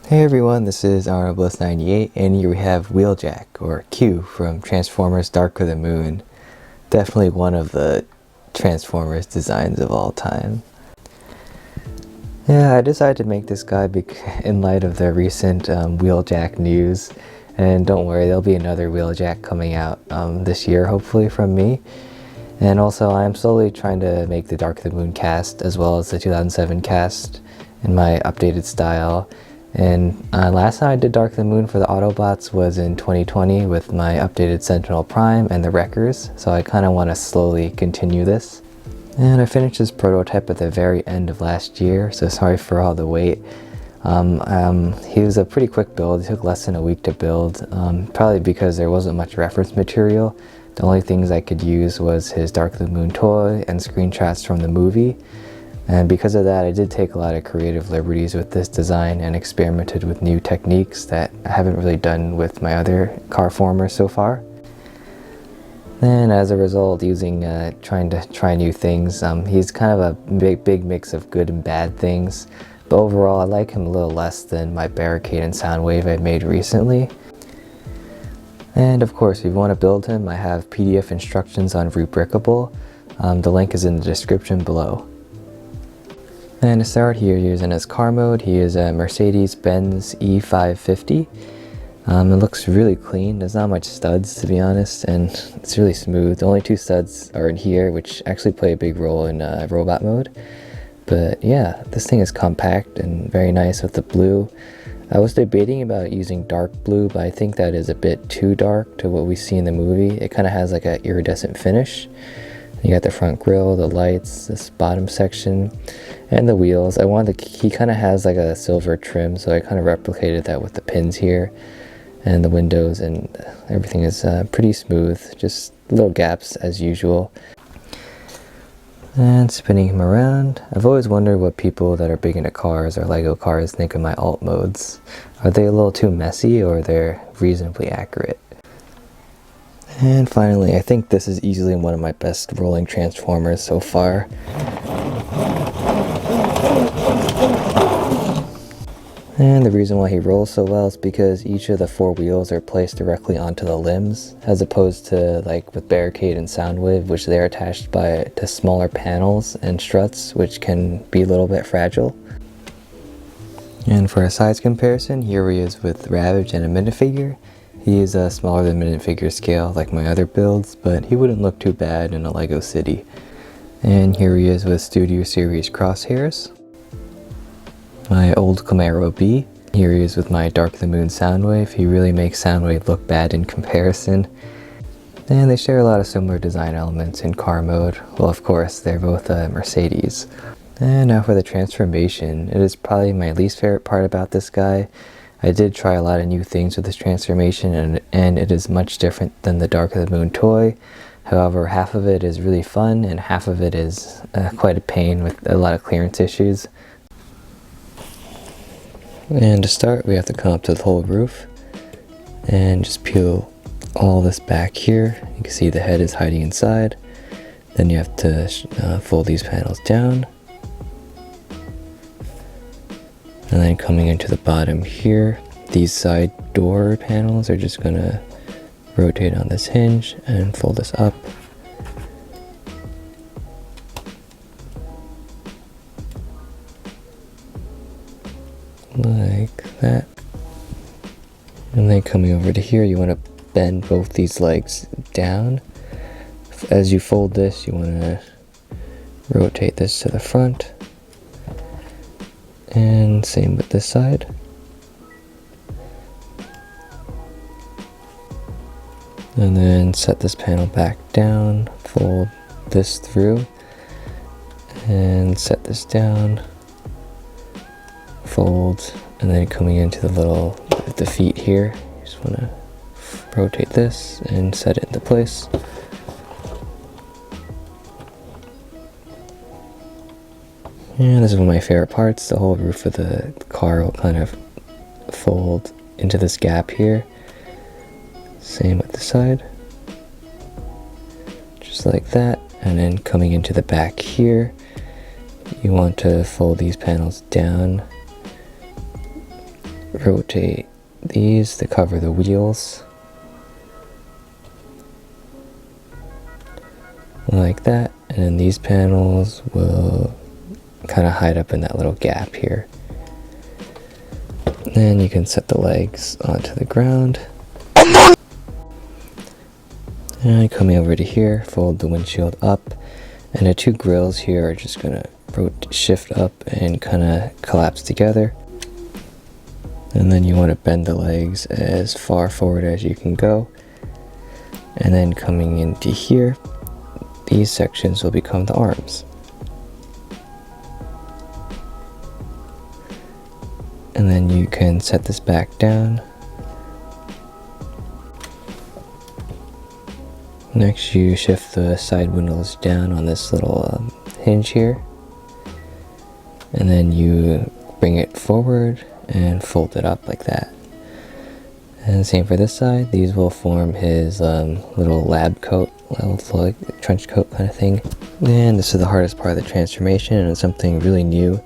Hey everyone, this is Bliss98, and here we have Wheeljack, or Q, from Transformers Dark of the Moon. Definitely one of the Transformers designs of all time. Yeah, I decided to make this guy in light of the recent Wheeljack news. And don't worry, there'll be another Wheeljack coming out this year, hopefully, from me. And also, I'm slowly trying to make the Dark of the Moon cast, as well as the 2007 cast, in my updated style. And last time I did Dark of the Moon for the Autobots was in 2020 with my updated Sentinel Prime and the Wreckers, so I kind of want to slowly continue this. And I finished this prototype at the very end of last year, so sorry for all the wait. He was a pretty quick build. It took less than a week to build, probably because there wasn't much reference material. The only things I could use was his Dark of the Moon toy and screenshots from the movie. And because of that, I did take a lot of creative liberties with this design and experimented with new techniques that I haven't really done with my other car formers so far. And as a result, trying to try new things, he's kind of a big mix of good and bad things. But overall, I like him a little less than my Barricade and Soundwave I made recently. And of course, if you want to build him, I have PDF instructions on Rubricable. The link is in the description below. And to start here, he is in his car mode. He is a Mercedes-Benz E550. It looks really clean. There's not much studs, to be honest, and it's really smooth. The only two studs are in here, which actually play a big role in robot mode. But yeah, this thing is compact and very nice with the blue. I was debating about using dark blue, but I think that is a bit too dark to what we see in the movie. It kind of has like an iridescent finish. You got the front grille, the lights, this bottom section, and the wheels. He kind of has like a silver trim, so I kind of replicated that with the pins here and the windows, and everything is pretty smooth, just little gaps as usual. And spinning him around, I've always wondered what people that are big into cars or Lego cars think of my alt modes. Are they a little too messy, or they're reasonably accurate? And finally, I think this is easily one of my best rolling Transformers so far. And the reason why he rolls so well is because each of the four wheels are placed directly onto the limbs, as opposed to like with Barricade and Soundwave, which they're attached to smaller panels and struts, which can be a little bit fragile. And for a size comparison, here he is with Ravage and a minifigure. He is smaller than minifigure scale like my other builds, but he wouldn't look too bad in a Lego city. And here he is with Studio Series Crosshairs. My old Camaro B. Here he is with my Dark of the Moon Soundwave. He really makes Soundwave look bad in comparison. And they share a lot of similar design elements in car mode. Well, of course, they're both Mercedes. And now for the transformation. It is probably my least favorite part about this guy. I did try a lot of new things with this transformation, and it is much different than the Dark of the Moon toy. However, half of it is really fun, and half of it is quite a pain with a lot of clearance issues. And to start, we have to come up to the whole roof and just peel all this back here. You can see the head is hiding inside. Then you have to fold these panels down. And then coming into the bottom here, these side door panels are just gonna rotate on this hinge and fold this up. Like that. And then coming over to here, you want to bend both these legs down. As you fold this, you want to rotate this to the front. And same with this side. And then set this panel back down, fold this through, and set this down, fold, and then coming into the feet here, you just want to rotate this and set it into place. And this is one of my favorite parts. The whole roof of the car will kind of fold into this gap here. Same with the side. Just like that. And then coming into the back here, you want to fold these panels down, rotate these to cover the wheels like that, and then these panels will kind of hide up in that little gap here. Then you can set the legs onto the ground. And coming over to here, fold the windshield up, and the two grills here are just gonna shift up and kind of collapse together. And then you want to bend the legs as far forward as you can go. And then coming into here, these sections will become the arms. And then you can set this back down. Next, you shift the side windows down on this little hinge here. And then you bring it forward and fold it up like that. And same for this side. These will form his little lab coat, little like trench coat kind of thing. And this is the hardest part of the transformation, and it's something really new.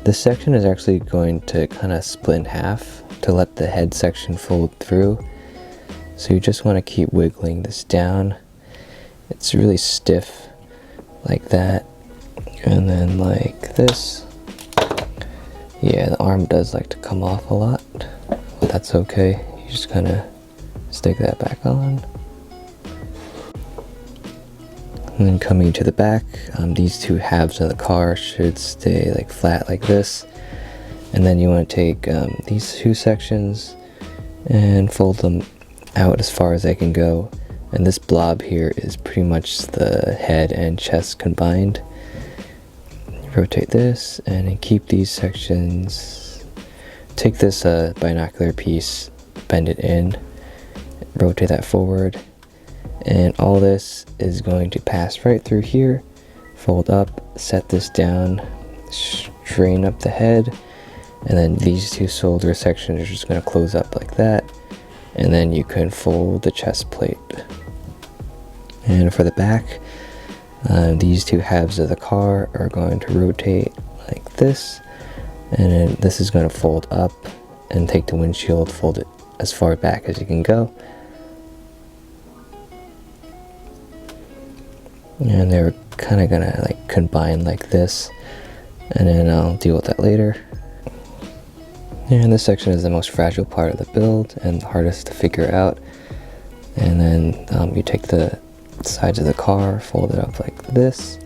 This section is actually going to kind of split in half to let the head section fold through. So you just want to keep wiggling this down. It's really stiff like that, and then like this. Yeah, the arm does like to come off a lot, but that's okay. You just kind of stick that back on. And then coming to the back, these two halves of the car should stay like flat like this. And then you want to take these two sections and fold them out as far as they can go. And this blob here is pretty much the head and chest combined. Rotate this and then keep these sections. Take this binocular piece, bend it in, rotate that forward, and all this is going to pass right through here. Fold up, set this down, strain up the head, and then these two shoulder sections are just going to close up like that, and then you can fold the chest plate. And for the back, these two halves of the car are going to rotate like this, and then this is going to fold up and take the windshield, fold it as far back as you can go. And they're kind of gonna like combine like this, and then I'll deal with that later. And this section is the most fragile part of the build and the hardest to figure out. And then you take the sides of the car, fold it up like this,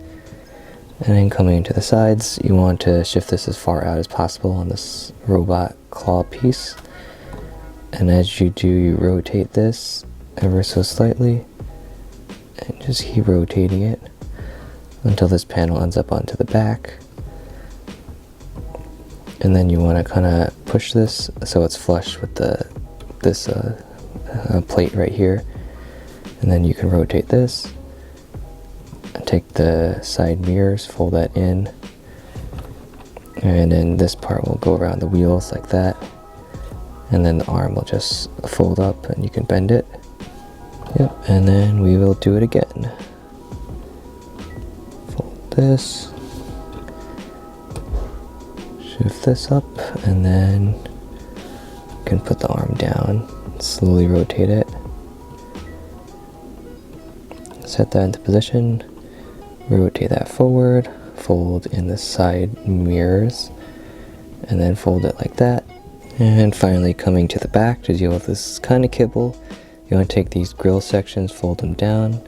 and then coming into the sides, you want to shift this as far out as possible on this robot claw piece. And as you do, you rotate this ever so slightly, and just keep rotating it until this panel ends up onto the back. And then you want to kind of push this so it's flush with this plate right here. And then you can rotate this and take the side mirrors, fold that in, and then this part will go around the wheels like that, and then the arm will just fold up and you can bend it. Yep, and then we will do it again. Fold this, shift this up, and then you can put the arm down, slowly rotate it. Set that into position, rotate that forward, fold in the side mirrors, and then fold it like that. And finally coming to the back to deal with this kind of kibble, you want to take these grill sections, fold them down,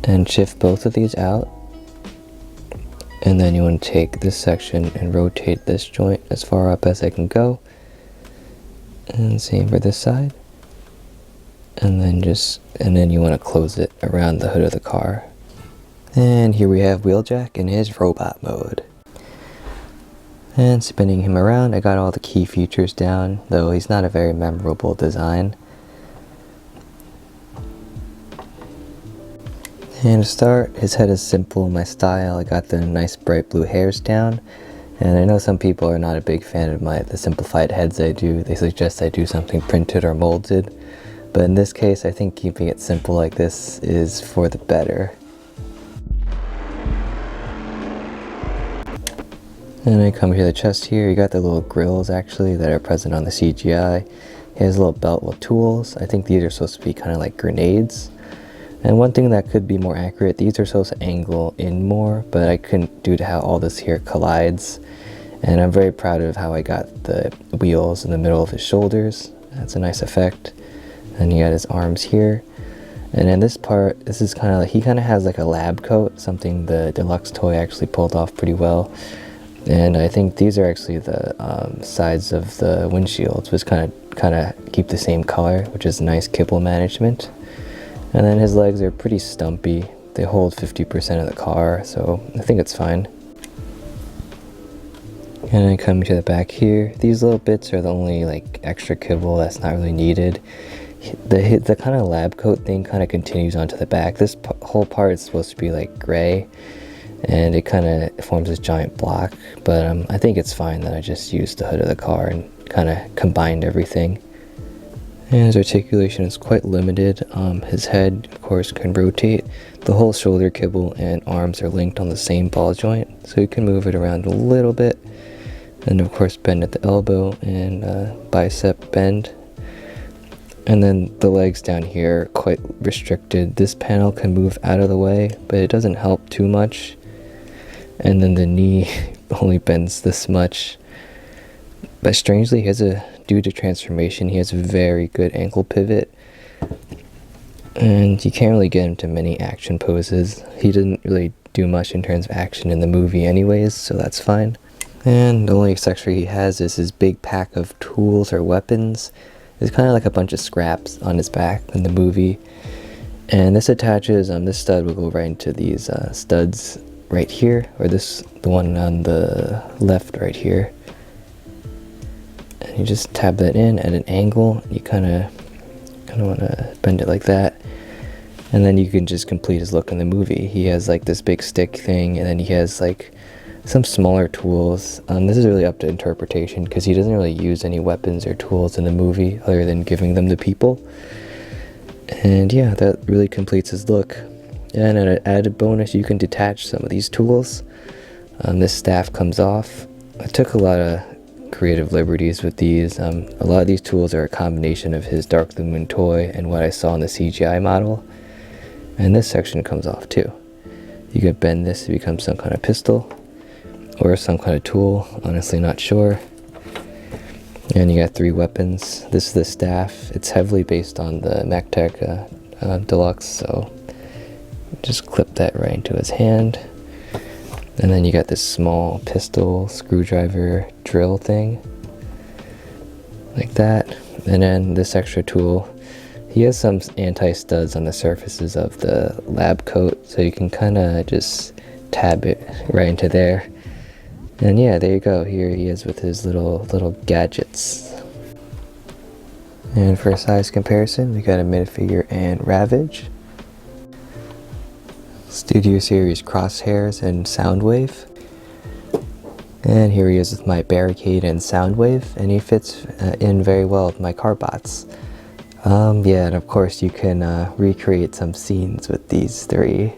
and shift both of these out. And then you want to take this section and rotate this joint as far up as I can go. And same for this side. And then you want to close it around the hood of the car. And here we have Wheeljack in his robot mode. And spinning him around, I got all the key features down, though he's not a very memorable design. And to start, his head is simple, my style. I got the nice bright blue hairs down. And I know some people are not a big fan of the simplified heads I do. They suggest I do something printed or molded. But in this case, I think keeping it simple like this is for the better. And I come here to the chest here, you got the little grills actually that are present on the CGI. He has a little belt with tools. I think these are supposed to be kind of like grenades. And one thing that could be more accurate, these are supposed to angle in more, but I couldn't due to how all this here collides. And I'm very proud of how I got the wheels in the middle of his shoulders. That's a nice effect. And he got his arms here. And then this part, this is kind of like, he kind of has like a lab coat, something the deluxe toy actually pulled off pretty well. And I think these are actually the sides of the windshields, which kind of keep the same color, which is nice kibble management. And then his legs are pretty stumpy. They hold 50% of the car, so I think it's fine. And I come to the back here. These little bits are the only like extra kibble that's not really needed. The kind of lab coat thing kind of continues onto the back. This whole part is supposed to be like gray, and it kind of forms this giant block, but I think it's fine that I just used the hood of the car and kind of combined everything. And his articulation is quite limited. His head, of course, can rotate. The whole shoulder kibble and arms are linked on the same ball joint, so you can move it around a little bit. And of course, bend at the elbow and bicep bend. And then the legs down here are quite restricted. This panel can move out of the way, but it doesn't help too much. And then the knee only bends this much. But strangely, due to transformation, he has a very good ankle pivot. And you can't really get him to many action poses. He didn't really do much in terms of action in the movie anyways, so that's fine. And the only accessory he has is his big pack of tools or weapons. It's kind of like a bunch of scraps on his back in the movie. And this attaches, this stud will go right into these studs right here, or the one on the left right here. And you just tab that in at an angle. You kind of want to bend it like that. And then you can just complete his look in the movie. He has like this big stick thing, and then he has like some smaller tools. This is really up to interpretation because he doesn't really use any weapons or tools in the movie other than giving them to people. And yeah, that really completes his look. And an added bonus, you can detach some of these tools. This staff comes off. I took a lot of creative liberties with these. A lot of these tools are a combination of his Dark of the Moon toy and what I saw in the CGI model. And this section comes off too. You can bend this to become some kind of pistol or some kind of tool, honestly not sure. And you got 3 weapons. This is the staff. It's heavily based on the MacTech Deluxe, so just clip that right into his hand. And then you got this small pistol, screwdriver, drill thing, like that. And then this extra tool. He has some anti-studs on the surfaces of the lab coat, so you can kind of just tab it right into there. And yeah, there you go. Here he is with his little gadgets. And for a size comparison, we got a minifigure and Ravage, Studio Series Crosshairs and Soundwave. And here he is with my Barricade and Soundwave, and he fits in very well with my Carbots. Yeah, and of course you can recreate some scenes with these 3.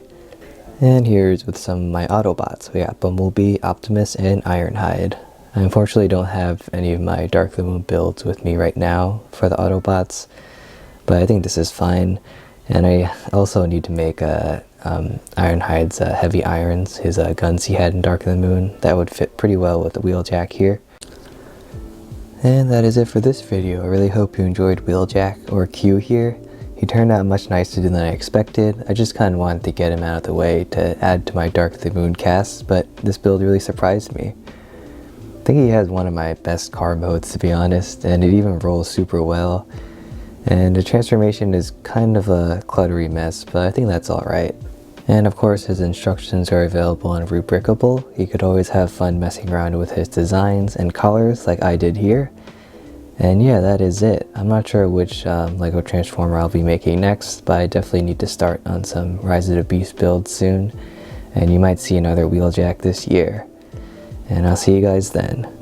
And here's with some of my Autobots. We got Bumblebee, Optimus, and Ironhide. I unfortunately don't have any of my Dark of the Moon builds with me right now for the Autobots, but I think this is fine. And I also need to make Ironhide's heavy irons, his guns he had in Dark of the Moon. That would fit pretty well with the Wheeljack here. And that is it for this video. I really hope you enjoyed Wheeljack, or Q here. He turned out much nicer than I expected. I just kind of wanted to get him out of the way to add to my Dark of the Moon cast, but this build really surprised me. I think he has one of my best car modes, to be honest, and it even rolls super well. And the transformation is kind of a cluttery mess, but I think that's alright. And of course his instructions are available on Rubricable. You could always have fun messing around with his designs and colors like I did here. And yeah, that is it. I'm not sure which LEGO Transformer I'll be making next, but I definitely need to start on some Rise of the Beast builds soon. And you might see another Wheeljack this year. And I'll see you guys then.